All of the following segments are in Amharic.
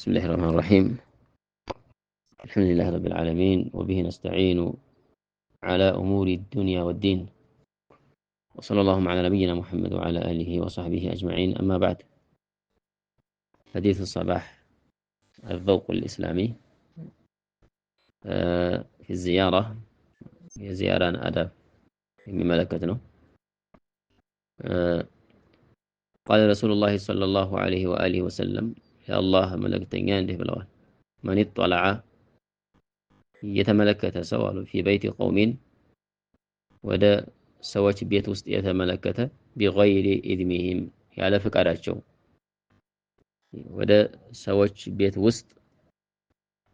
بسم الله الرحمن الرحيم. الحمد لله رب العالمين، وبه نستعين على أمور الدنيا والدين، وصلى اللهم على نبينا محمد وعلى آله وصحبه أجمعين. أما بعد، حديث الصباح الذوق الإسلامي في الزيارة، هي زيارة أدب من ملكتنا. قال رسول الله صلى الله عليه وآله وسلم: يا الله ملكتني عنده بلوان من اطلع يتملكت سوال في بيت قوم ወደ ሰዎች ቤት ውስጥ የተመለከተ بغير إذنهم ያለ ፍቃዳቸው ወደ ሰዎች ቤት ውስጥ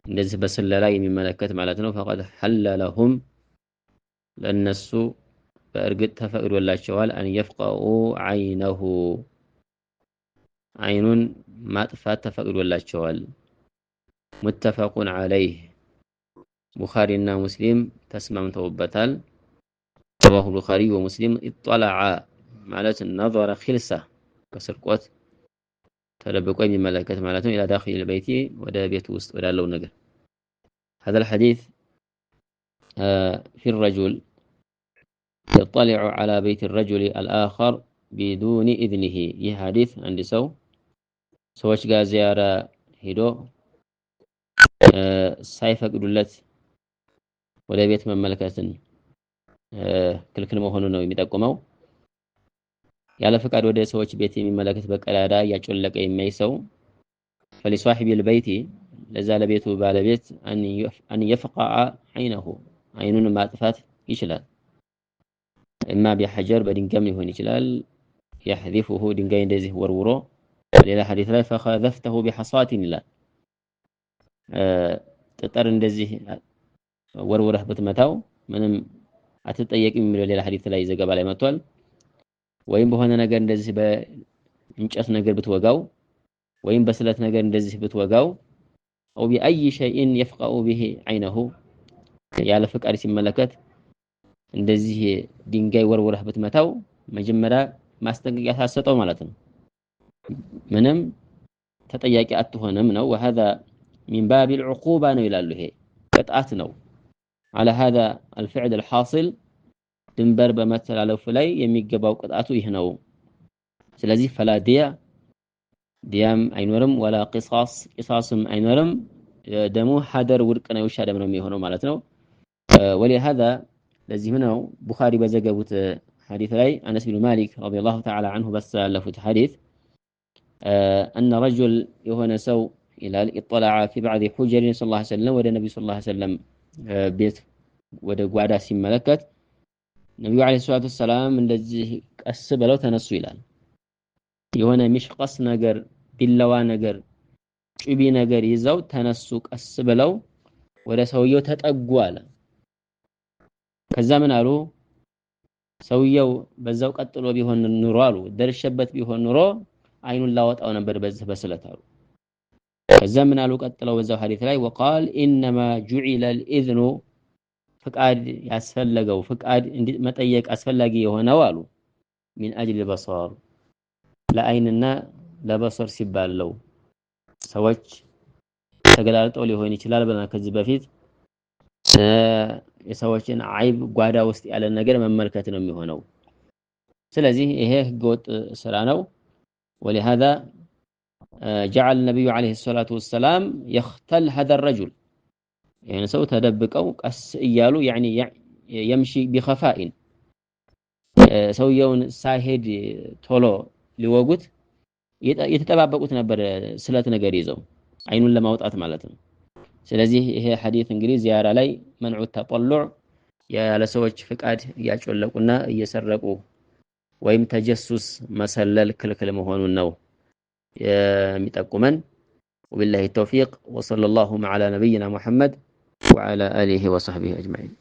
እንደዚህ በስለላ የሚመለከት ማለት ነው። فقد حل لهم ለነሱ በእርግጥ ተፈቅዶላቸዋል أن يفقعوا عينه አይኑን ማጥፋት ተፈቅዶላቸዋል። متفق عليه ቡኻሪና ሙስሊም ተስማምተውበታል። رواه البخاري ومسلم. اطلع ማለት نظر خلسة ከስርቆት ተደብቆ የሚመለከት ማለት ነው። الى داخل البيت ወደ ቤት ውስጥ ወዳለው ነገር هذا الحديث في الرجل يطلع على بيت الرجل الآخر بدون إذنه. ይህ ሐዲስ አንድ ሰዎች ጋር ዚያራ ሄዶ ሳይፈቅዱለት ወደ ቤት መመልከትን ክልክል መሆኑን ነው የሚጠቁመው። ያለ ፍቃድ ወደ ሰዎች ቤት የሚመለከት በቀዳዳ ያጮለቀ የሚያይ ሰው فلصاحب البيت ለዛ ለቤቱ ባለቤት أن يفقع عينه አይኑን ማጥፋት ይችላል። እማ بحجر በድንጋይም ሊሆን ይችላል። يحذفه ድንጋይ እንደዚህ ወርውሮ ሌላ ሐዲስ ላይ فخذفته بحصاة ይላል። ጠጠር እንደዚህ ወርውረህ ብትመታው ምንም አትጠየቅም የሚለው ሌላ ሐዲስ ላይ ዘገባ ላይ መጥቷል። ወይም በሆነ ነገር እንደዚህ በእንጨት ነገር ብትወጋው ወይም በስለት ነገር እንደዚህ ብትወጋው او باي شيء يفقع به عينه ያለ ፍቃድ ሲመለከት እንደዚህ ድንጋይ ወርውረህ ብትመታው መጀመሪያ ማስጠንቀቂያ ታሰጠው ማለት ነው። ምንም ተጠያቂ አትሆንም ነው። وهذا من باب العقوبة ነው ይላሉ። ይሄ ቅጣት ነው። على هذا الفعل الحاصل ድንበር በመተላለፉ ላይ የሚገባው ቅጣቱ ይህ ነው። ስለዚህ فلا ዲያም አይኖርም ወላ ቂሳስም አይኖርም። ደሙ ሐደር ውድቅ ነው፣ ውሻ ደም ነው የሚሆነው ማለት ነው። ولهذا ለዚህ ነው ቡኻሪ በዘገቡት ሐዲስ ላይ አነስ ብን ማሊክ ረዲየላሁ ተዓላ عنه በሰለፉት ሐዲስ أن رجل የሆነ ሰው ይላል اطلع في بعض حجر صلى الله عليه وسلم ወደ ነብዩ صلى الله عليه وسلم ቤት ወደ ጓዳ ሲመለከት ነብዩ አለይሂ ሰላቱ ሰላም እንደዚህ ቀስ ብለው ተነሱ ይላል። የሆነ ሚሽቀስ ነገር ቢላዋ ነገር ጩቢ ነገር ይዘው ተነሱ ቀስ ብለው ወደ ሰውየው ተጠጉ አለ። ከዛ ምን አሉ? ሰውየው በዛው ቀጥሎ ቢሆን ኑሮ አሉ ደርሸበት ቢሆን ኑሮ አይኑን ላወጣው ነበር በዚህ በስለት አሉ። ከዛ ምን አሉ ቀጥለው በዛው ሐዲስ ላይ وقال انما جعل الاذن ፍቃድ ያስፈልገው ፍቃድ መጠየቅ አስፈላጊ የሆነው አሉ من اجل البصر ለአይንና ለበሰር ሲባል ነው። ሰዎች ተገላልጠው ሊሆን ይችላል ብለና ከዚህ በፊት የሰዎችን አይብ ጓዳ ውስጥ ያለ ነገር መመልከት ነው የሚሆነው። ስለዚህ ይሄ ህገወጥ ስራ ነው። ولهذا جعل النبي عليه الصلاة والسلام يختل هذا الرجل يعني ሰው ተደብቀው ቀስ እያሉ يعني يمشي بخفاء ሰውየውን ሳይሄድ ቶሎ ሊወጉት የተጠባበቁት ነበር ስለት ነገር ይዘው አይኑን ለማውጣት ማለት ነው። ስለዚህ ይሄ ሐዲስ እንግዲህ ዚያራ ላይ منع التطلع ያለ ሰዎች ፍቃድ እያጮለቁና እየሰረቁ ወይም ተጀሱስ መሰለል ክልክል መሆኑን ነው የሚጠቁመን። وبالله التوفيق وصلى الله على نبينا محمد وعلى آله وصحبه أجمعين.